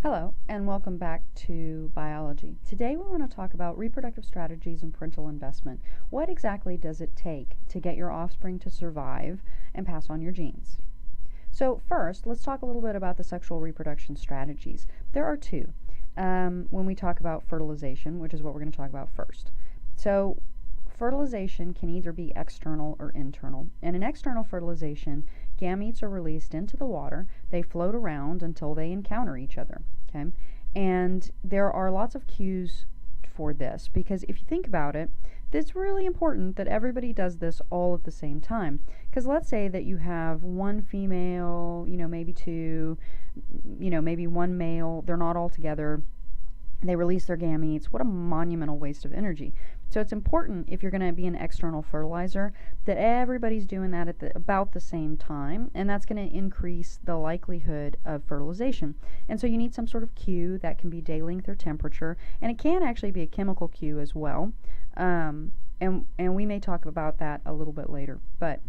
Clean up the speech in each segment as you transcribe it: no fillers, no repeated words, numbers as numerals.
Hello, and welcome back to biology. Today we want to talk about reproductive strategies and parental investment. What exactly does it take to get your offspring to survive and pass on your genes? So first, let's talk a little bit about the sexual reproduction strategies. There are two when we talk about fertilization, which is what we're going to talk about first. So fertilization can either be external or internal. And in external fertilization, gametes are released into the water. They float around until they encounter each other. Okay? And there are lots of cues for this because if you think about it, it's really important that everybody does this all at the same time. Because let's say that you have one female, maybe two, maybe one male, they're not all together. They release their gametes. What a monumental waste of energy. So it's important, if you're going to be an external fertilizer, that everybody's doing that at about the same time, and that's going to increase the likelihood of fertilization. And so you need some sort of cue that can be day length or temperature, and it can actually be a chemical cue as well. And we may talk about that a little bit later. But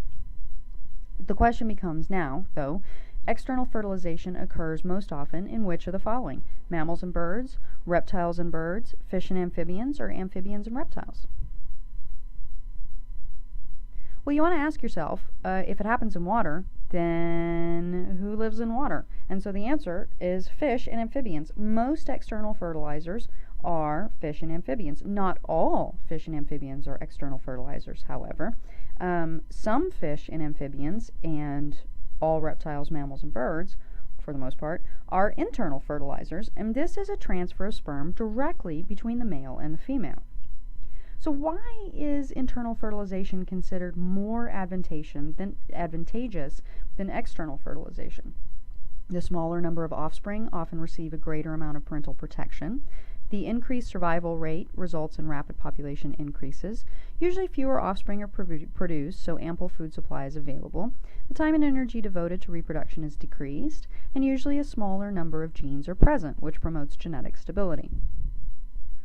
the question becomes now, though, external fertilization occurs most often in which of the following? Mammals and birds, reptiles and birds, fish and amphibians, or amphibians and reptiles? Well, you want to ask yourself, if it happens in water, then who lives in water? And so the answer is fish and amphibians. Most external fertilizers are fish and amphibians. Not all fish and amphibians are external fertilizers, however. Some fish and amphibians and all reptiles, mammals, and birds, for the most part, are internal fertilizers, and this is a transfer of sperm directly between the male and the female. So why is internal fertilization considered more advantageous than external fertilization? The smaller number of offspring often receive a greater amount of parental protection. The increased survival rate results in rapid population increases. Usually fewer offspring are produced, so ample food supply is available. The time and energy devoted to reproduction is decreased, and usually a smaller number of genes are present, which promotes genetic stability.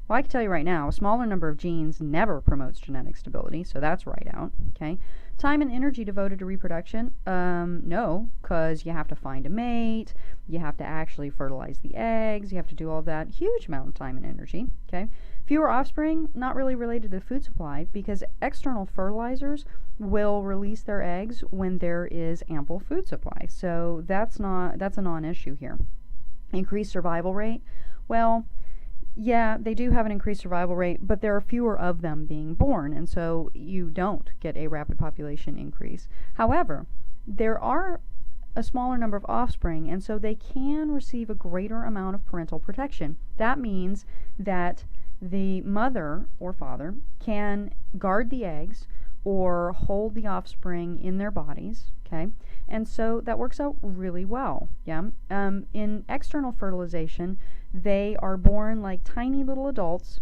Well, I can tell you right now, a smaller number of genes never promotes genetic stability, so that's right out. Okay. Time and energy devoted to reproduction? No, because you have to find a mate, you have to actually fertilize the eggs, you have to do all of that. Huge amount of time and energy. Okay. Fewer offspring, not really related to food supply, because external fertilizers will release their eggs when there is ample food supply. So that's a non-issue here. Increased survival rate? Well, yeah, they do have an increased survival rate, but there are fewer of them being born, and so you don't get a rapid population increase. However, there are a smaller number of offspring, and so they can receive a greater amount of parental protection. That means that the mother or father can guard the eggs or hold the offspring in their bodies, okay? And so that works out really well, yeah? In external fertilization, they are born like tiny little adults.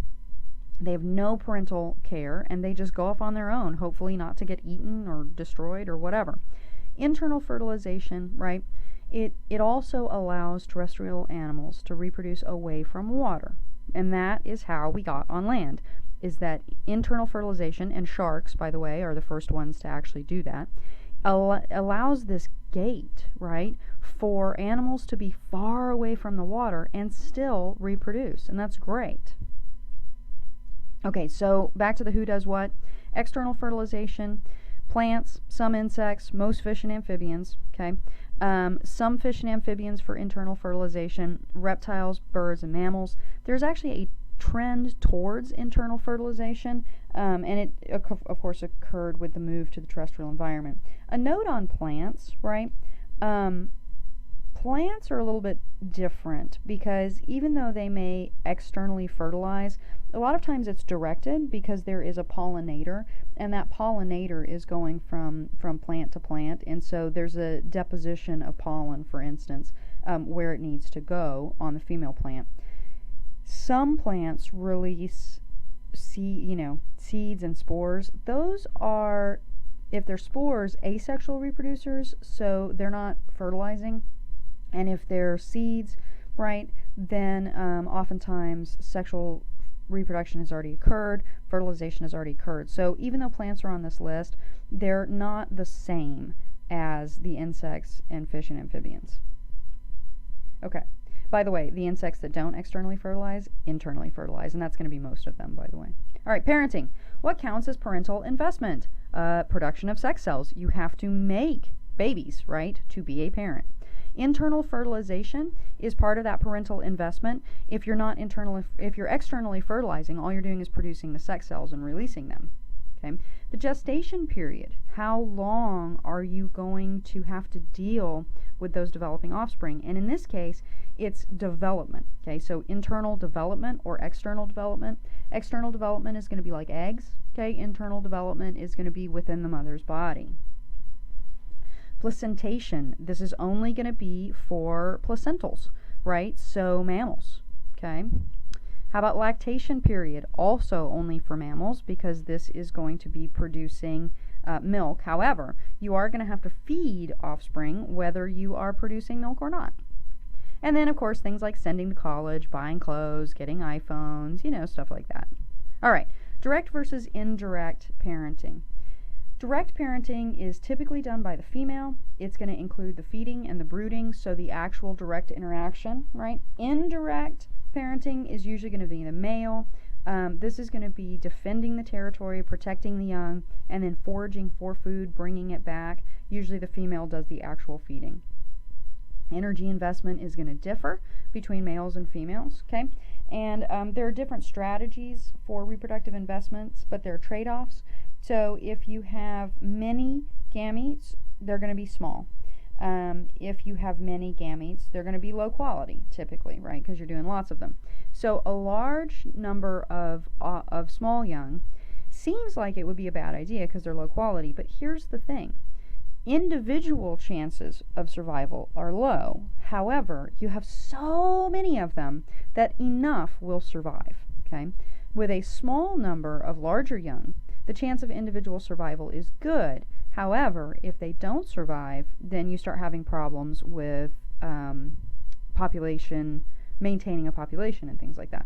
They have no parental care, and they just go off on their own, hopefully not to get eaten or destroyed or whatever. Internal fertilization, right, it also allows terrestrial animals to reproduce away from water. And that is how we got on land, is that internal fertilization, and sharks, by the way, are the first ones to actually do that, allows this gate, right, for animals to be far away from the water and still reproduce, and that's great. Okay, so back to the who does what. External fertilization, plants, some insects, most fish and amphibians, okay. Some fish and amphibians for internal fertilization, reptiles, birds, and mammals. There's actually a trend towards internal fertilization, and it of course occurred with the move to the terrestrial environment. A note on plants, right? Plants are a little bit different because even though they may externally fertilize, a lot of times it's directed because there is a pollinator, and that pollinator is going from plant to plant, and so there's a deposition of pollen, for instance, where it needs to go on the female plant. Some plants release seeds and spores. Those are, if they're spores, asexual reproducers, so they're not fertilizing. And if they're seeds, right, then oftentimes sexual reproduction has already occurred, fertilization has already occurred. So even though plants are on this list, they're not the same as the insects and fish and amphibians. Okay. By the way, the insects that don't externally fertilize, internally fertilize, and that's going to be most of them, by the way. All right, parenting. What counts as parental investment? Production of sex cells. You have to make babies, right, to be a parent. Internal fertilization is part of that parental investment. If you're externally fertilizing, all you're doing is producing the sex cells and releasing them. Okay. The gestation period. How long are you going to have to deal with those developing offspring? And in this case, it's development. Okay, so internal development or external development. External development is going to be like eggs. Okay, internal development is going to be within the mother's body. Placentation. This is only going to be for placentals, right? So mammals. Okay. How about lactation period? Also only for mammals, because this is going to be producing milk. However, you are going to have to feed offspring whether you are producing milk or not. And then, of course, things like sending to college, buying clothes, getting iPhones, stuff like that. All right, direct versus indirect parenting. Direct parenting is typically done by the female. It's going to include the feeding and the brooding, so the actual direct interaction, right? Indirect parenting is usually going to be the male. This is going to be defending the territory, protecting the young, and then foraging for food, bringing it back. Usually the female does the actual feeding. Energy investment is going to differ between males and females, okay? And there are different strategies for reproductive investments, but there are trade-offs. So if you have many gametes, they're going to be small. If you have many gametes, they're going to be low quality, typically, right? Because you're doing lots of them. So a large number of small young seems like it would be a bad idea because they're low quality. But here's the thing. Individual chances of survival are low. However, you have so many of them that enough will survive, okay? With a small number of larger young, the chance of individual survival is good. However, if they don't survive, then you start having problems with maintaining a population and things like that.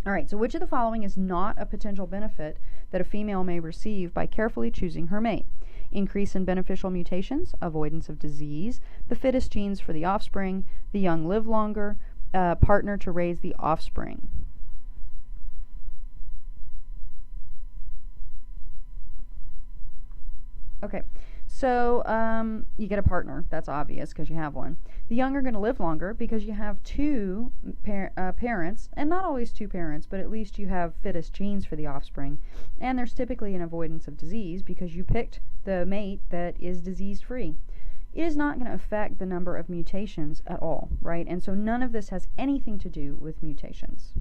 All right, so which of the following is not a potential benefit that a female may receive by carefully choosing her mate? Increase in beneficial mutations, avoidance of disease, the fittest genes for the offspring, the young live longer, partner to raise the offspring. Okay, so you get a partner. That's obvious because you have one. The young are going to live longer because you have two parents, and not always two parents, but at least you have fittest genes for the offspring. And there's typically an avoidance of disease because you picked the mate that is disease-free. It is not going to affect the number of mutations at all, right? And so none of this has anything to do with mutations.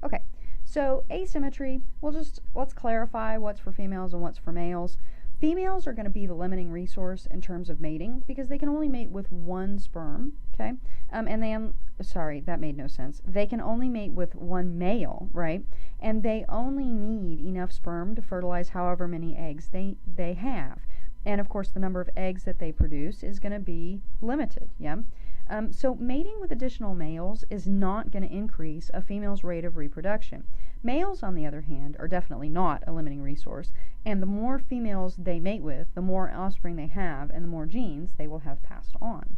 Okay. So asymmetry, let's clarify what's for females and what's for males. Females are going to be the limiting resource in terms of mating because they can only mate with one sperm, okay? That made no sense. They can only mate with one male, right? And they only need enough sperm to fertilize however many eggs they have. And of course, the number of eggs that they produce is going to be limited, yeah? So mating with additional males is not going to increase a female's rate of reproduction. Males, on the other hand, are definitely not a limiting resource, and the more females they mate with, the more offspring they have, and the more genes they will have passed on.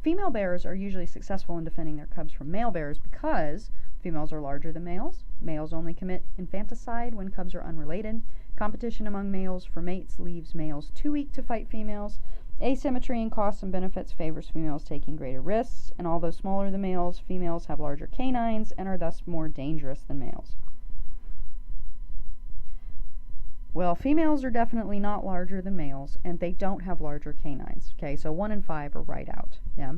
Female bears are usually successful in defending their cubs from male bears because females are larger than males. Males only commit infanticide when cubs are unrelated. Competition among males for mates leaves males too weak to fight females. Asymmetry in costs and benefits favors females taking greater risks, and although smaller than males, females have larger canines and are thus more dangerous than males. Well, females are definitely not larger than males, and they don't have larger canines. Okay, so 1 in 5 are right out. Yeah,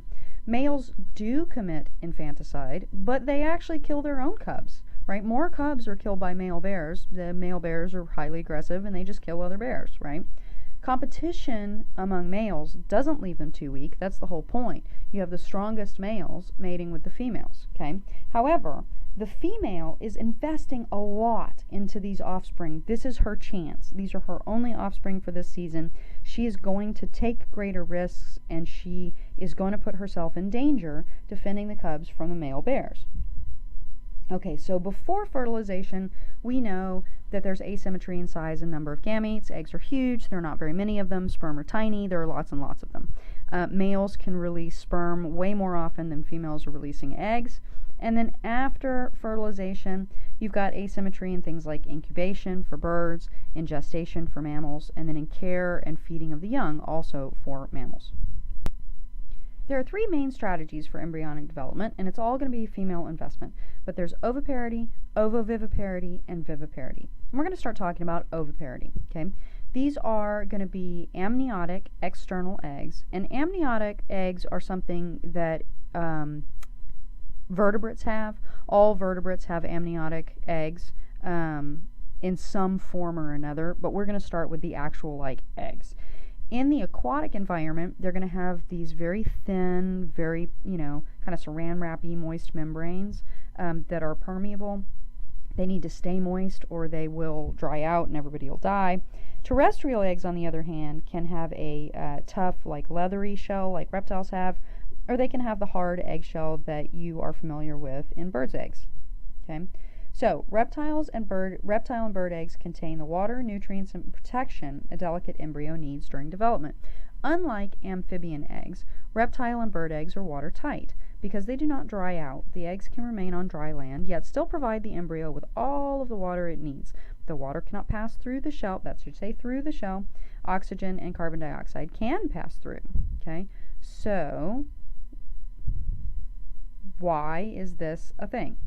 males do commit infanticide, but they actually kill their own cubs. Right, more cubs are killed by male bears. The male bears are highly aggressive, and they just kill other bears. Right. Competition among males doesn't leave them too weak. That's the whole point. You have the strongest males mating with the females, okay? However, the female is investing a lot into these offspring. This is her chance. These are her only offspring for this season. She is going to take greater risks, and she is going to put herself in danger defending the cubs from the male bears. Okay, so before fertilization, we know that there's asymmetry in size and number of gametes. Eggs are huge. There are not very many of them. Sperm are tiny. There are lots and lots of them. Males can release sperm way more often than females are releasing eggs. And then after fertilization, you've got asymmetry in things like incubation for birds, in gestation for mammals, and then in care and feeding of the young also for mammals. There are three main strategies for embryonic development, and it's all going to be female investment. But there's oviparity, ovoviviparity, and viviparity. And we're going to start talking about oviparity, okay? These are going to be amniotic external eggs, and amniotic eggs are something that vertebrates have. All vertebrates have amniotic eggs in some form or another, but we're going to start with the actual eggs. In the aquatic environment, they're going to have these very thin, very, kind of saran wrappy moist membranes that are permeable. They need to stay moist or they will dry out and everybody will die. Terrestrial eggs, on the other hand, can have a tough, leathery shell like reptiles have, or they can have the hard eggshell that you are familiar with in birds' eggs. Okay? So, reptile and bird eggs contain the water, nutrients, and protection a delicate embryo needs during development. Unlike amphibian eggs, reptile and bird eggs are watertight. Because they do not dry out, the eggs can remain on dry land, yet still provide the embryo with all of the water it needs. The water cannot pass through the shell, that should say through the shell. Oxygen and carbon dioxide can pass through. Okay? So, why is this a thing?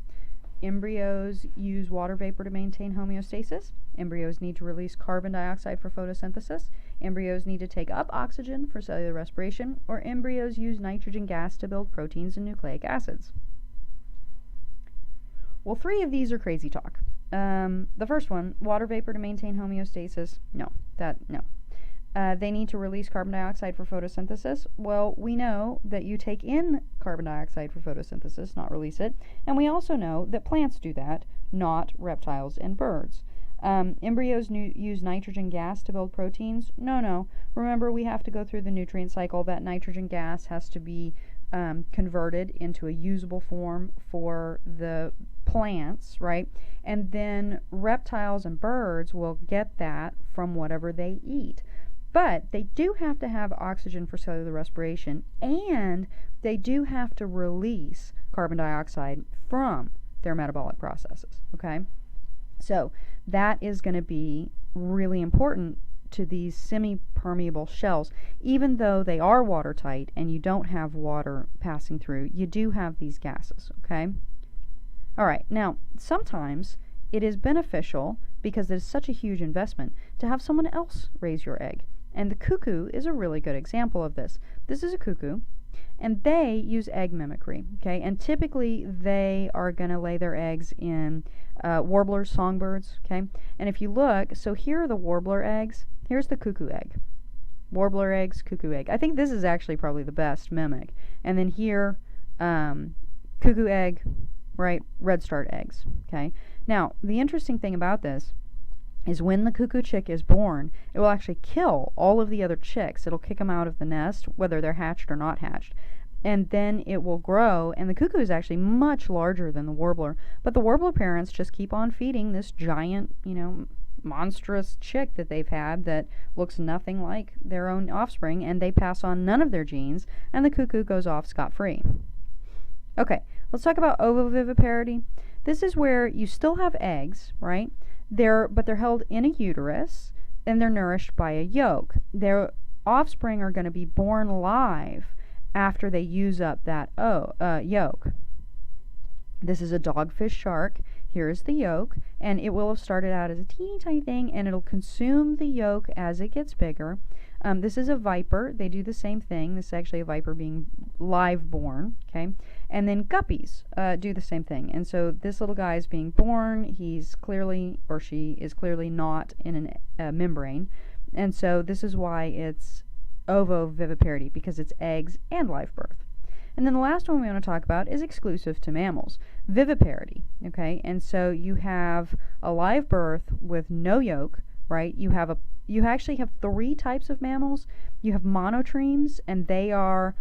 Embryos use water vapor to maintain homeostasis. Embryos need to release carbon dioxide for photosynthesis. Embryos need to take up oxygen for cellular respiration, or embryos use nitrogen gas to build proteins and nucleic acids. Well, three of these are crazy talk. The first one, water vapor to maintain homeostasis. No. They need to release carbon dioxide for photosynthesis. Well, we know that you take in carbon dioxide for photosynthesis, not release it. And we also know that plants do that, not reptiles and birds. Embryos use nitrogen gas to build proteins. No. Remember, we have to go through the nutrient cycle. That nitrogen gas has to be converted into a usable form for the plants, right? And then reptiles and birds will get that from whatever they eat. But they do have to have oxygen for cellular respiration, and they do have to release carbon dioxide from their metabolic processes, okay? So that is going to be really important to these semi-permeable shells. Even though they are watertight and you don't have water passing through, you do have these gases, okay? All right, now, sometimes it is beneficial, because it is such a huge investment, to have someone else raise your egg. And the cuckoo is a really good example of this. This is a cuckoo, and they use egg mimicry, okay? And typically, they are going to lay their eggs in warblers, songbirds, okay? And if you look, so here are the warbler eggs. Here's the cuckoo egg. Warbler eggs, cuckoo egg. I think this is actually probably the best mimic. And then here, cuckoo egg, right? Redstart eggs, okay? Now, the interesting thing about this is when the cuckoo chick is born, it will actually kill all of the other chicks. It'll kick them out of the nest, whether they're hatched or not hatched. And then it will grow, and the cuckoo is actually much larger than the warbler. But the warbler parents just keep on feeding this giant, monstrous chick that they've had that looks nothing like their own offspring, and they pass on none of their genes, and the cuckoo goes off scot-free. Okay, let's talk about ovoviviparity. This is where you still have eggs, right? But they're held in a uterus, and they're nourished by a yolk. Their offspring are going to be born live after they use up that yolk. This is a dogfish shark. Here's the yolk, and it will have started out as a teeny tiny thing, and it'll consume the yolk as it gets bigger. This is a viper. They do the same thing. This is actually a viper being live born, okay? And then guppies do the same thing. And so this little guy is being born. He's clearly, or she is clearly not in a membrane. And so this is why it's ovoviviparity, because it's eggs and live birth. And then the last one we want to talk about is exclusive to mammals, viviparity, okay? And so you have a live birth with no yolk, right? You actually have three types of mammals. You have monotremes, and they are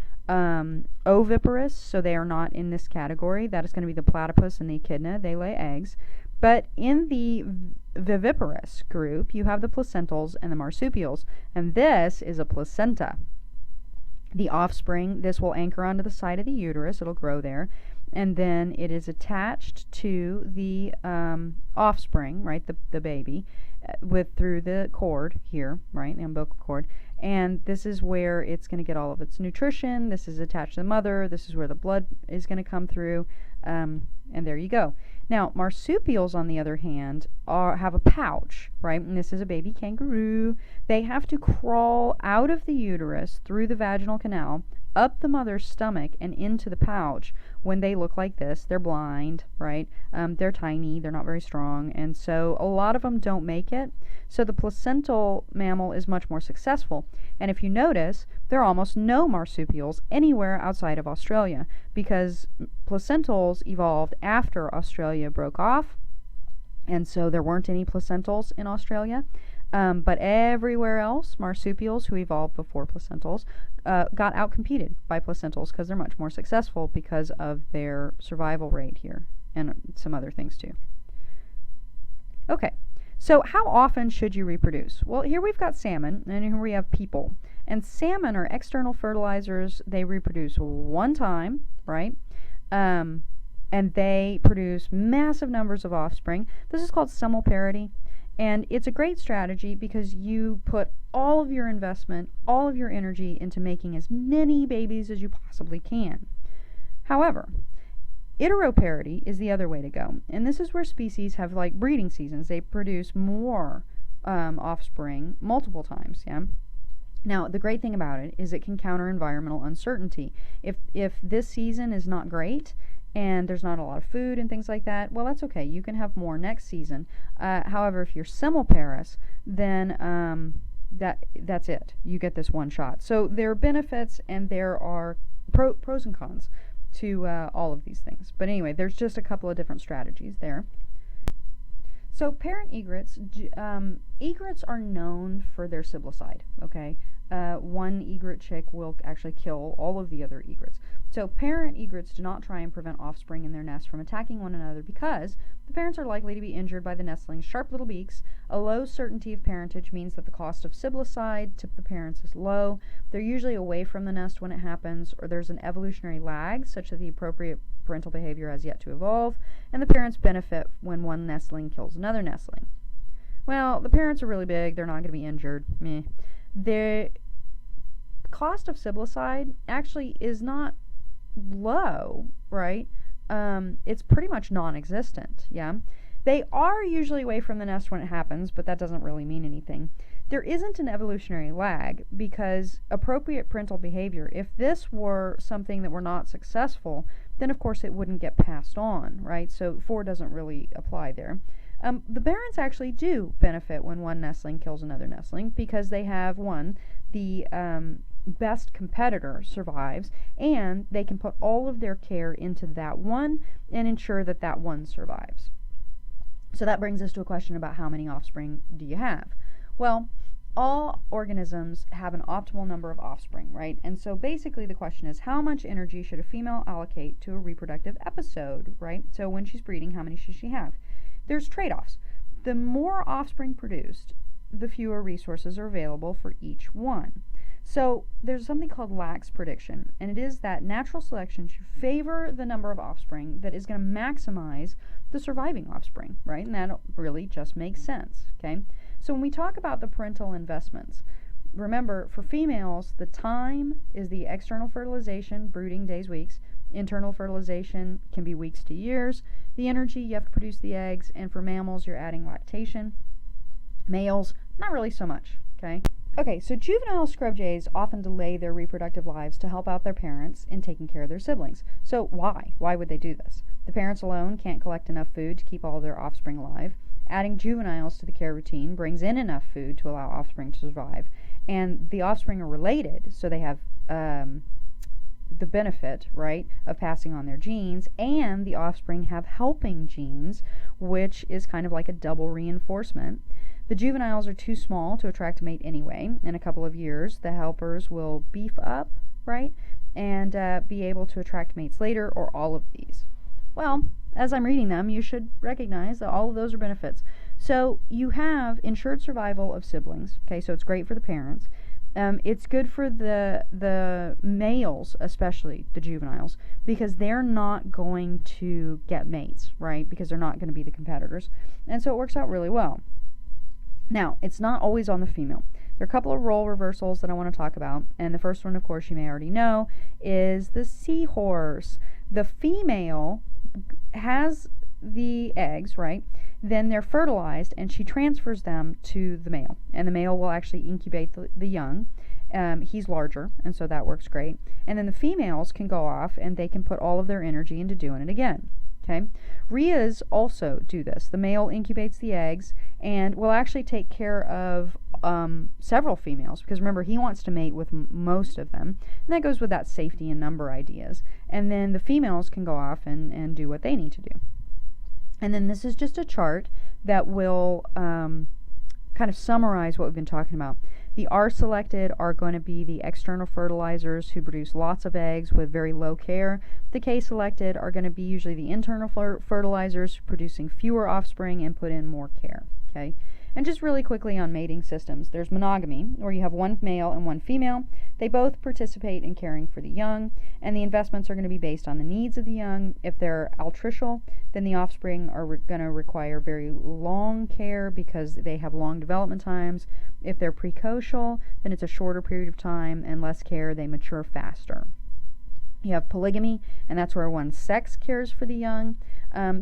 oviparous, so they are not in this category. That is going to be the platypus and the echidna. They lay eggs. But in the viviparous group, you have the placentals and the marsupials, and this is a placenta. The offspring, this will anchor onto the side of the uterus. It'll grow there. And then it is attached to the offspring, right, the baby, through the cord here, right, the umbilical cord. And this is where it's going to get all of its nutrition. This is attached to the mother. This is where the blood is going to come through. And there you go. Now, marsupials, on the other hand, have a pouch, right? And this is a baby kangaroo. They have to crawl out of the uterus through the vaginal canal, up the mother's stomach, and into the pouch. When they look like this, they're blind, right? They're tiny, they're not very strong, and so a lot of them don't make it. So the placental mammal is much more successful. And if you notice, there are almost no marsupials anywhere outside of Australia, because placentals evolved after Australia broke off, and so there weren't any placentals in Australia. But everywhere else, marsupials who evolved before placentals got outcompeted by placentals because they're much more successful because of their survival rate here, and some other things too. Okay, so how often should you reproduce? Well, here we've got salmon, and here we have people. And salmon are external fertilizers. They reproduce one time, right? And they produce massive numbers of offspring. This is called simulparity. And it's a great strategy because you put all of your investment, all of your energy into making as many babies as you possibly can. However, iteroparity is the other way to go. And this is where species have like breeding seasons. They produce more offspring multiple times, yeah? Now, the great thing about it is it can counter environmental uncertainty. If this season is not great, and there's not a lot of food and things like that, well, that's okay. You can have more next season. However, if you're simulparous, then that's it. You get this one shot. So there are benefits and there are pros and cons to all of these things. But anyway, there's just a couple of different strategies there. So parent egrets, egrets are known for their siblicide, okay? One egret chick will actually kill all of the other egrets. So parent egrets do not try and prevent offspring in their nest from attacking one another because the parents are likely to be injured by the nestlings' sharp little beaks. A low certainty of parentage means that the cost of siblicide to the parents is low. They're usually away from the nest when it happens, or there's an evolutionary lag such that the appropriate parental behavior has yet to evolve, and the parents benefit when one nestling kills another nestling. Well, the parents are really big. They're not going to be injured. Meh. The cost of siblicide actually is not low, right? It's pretty much non-existent, yeah? They are usually away from the nest when it happens, but that doesn't really mean anything. There isn't an evolutionary lag because appropriate parental behavior, if this were something that were not successful, then of course it wouldn't get passed on, right? So 4 doesn't really apply there. The parents actually do benefit when one nestling kills another nestling because they have, one, the best competitor survives, and they can put all of their care into that one and ensure that that one survives. So that brings us to a question about how many offspring do you have? Well, all organisms have an optimal number of offspring, right? And so basically the question is, how much energy should a female allocate to a reproductive episode, right? So when she's breeding, how many should she have? There's trade-offs. The more offspring produced, the fewer resources are available for each one. So there's something called lax prediction, and it is that natural selection should favor the number of offspring that is going to maximize the surviving offspring, right? And that really just makes sense, okay? So when we talk about the parental investments, remember, for females, the time is the external fertilization, brooding days, weeks. Internal fertilization can be weeks to years. The energy, you have to produce the eggs, and for mammals, you're adding lactation. Males, not really so much, okay? Okay, so juvenile scrub jays often delay their reproductive lives to help out their parents in taking care of their siblings. So why? Why would they do this? The parents alone can't collect enough food to keep all of their offspring alive. Adding juveniles to the care routine brings in enough food to allow offspring to survive. And the offspring are related, so they have the benefit, right, of passing on their genes, and the offspring have helping genes, which is kind of like a double reinforcement. The juveniles are too small to attract a mate anyway. In a couple of years, the helpers will beef up, right, and be able to attract mates later, or all of these. Well, as I'm reading them, you should recognize that all of those are benefits. So you have ensured survival of siblings, okay, so it's great for the parents. It's good for the males, especially the juveniles, because they're not going to get mates, right? Because they're not going to be the competitors. And so it works out really well. Now, it's not always on the female. There are a couple of role reversals that I want to talk about, and the first one, of course, you may already know, is the seahorse. The female has the eggs, right? Then they're fertilized, and she transfers them to the male, and the male will actually incubate the young. He's larger, and so that works great. And then the females can go off, and they can put all of their energy into doing it again. Okay, rheas also do this. The male incubates the eggs and will actually take care of several females, because remember, he wants to mate with most of them, and that goes with that safety and number ideas. And then the females can go off and do what they need to do. And then this is just a chart that will kind of summarize what we've been talking about. The R selected are going to be the external fertilizers who produce lots of eggs with very low care. The K selected are going to be usually the internal fertilizers producing fewer offspring and put in more care. Okay? And just really quickly on mating systems, there's monogamy, where you have one male and one female. They both participate in caring for the young, and the investments are going to be based on the needs of the young. If they're altricial, then the offspring are going to require very long care because they have long development times. If they're precocial, then it's a shorter period of time and less care. They mature faster. You have polygamy, and that's where one sex cares for the young.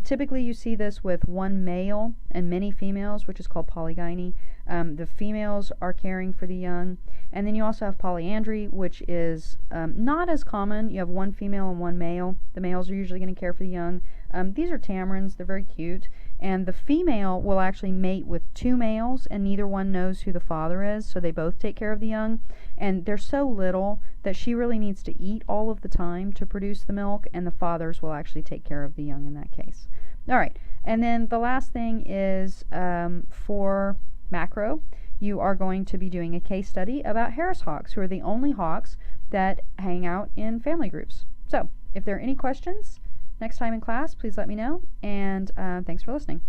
Typically, you see this with one male and many females, which is called polygyny. The females are caring for the young. And then you also have polyandry, which is not as common. You have one female and one male. The males are usually going to care for the young. These are tamarins. They're very cute. And the female will actually mate with two males, and neither one knows who the father is, so they both take care of the young. And they're so little that she really needs to eat all of the time to produce the milk, and the fathers will actually take care of the young in that case. All right, and then the last thing is for macro, you are going to be doing a case study about Harris hawks, who are the only hawks that hang out in family groups. So, if there are any questions next time in class, please let me know, and thanks for listening.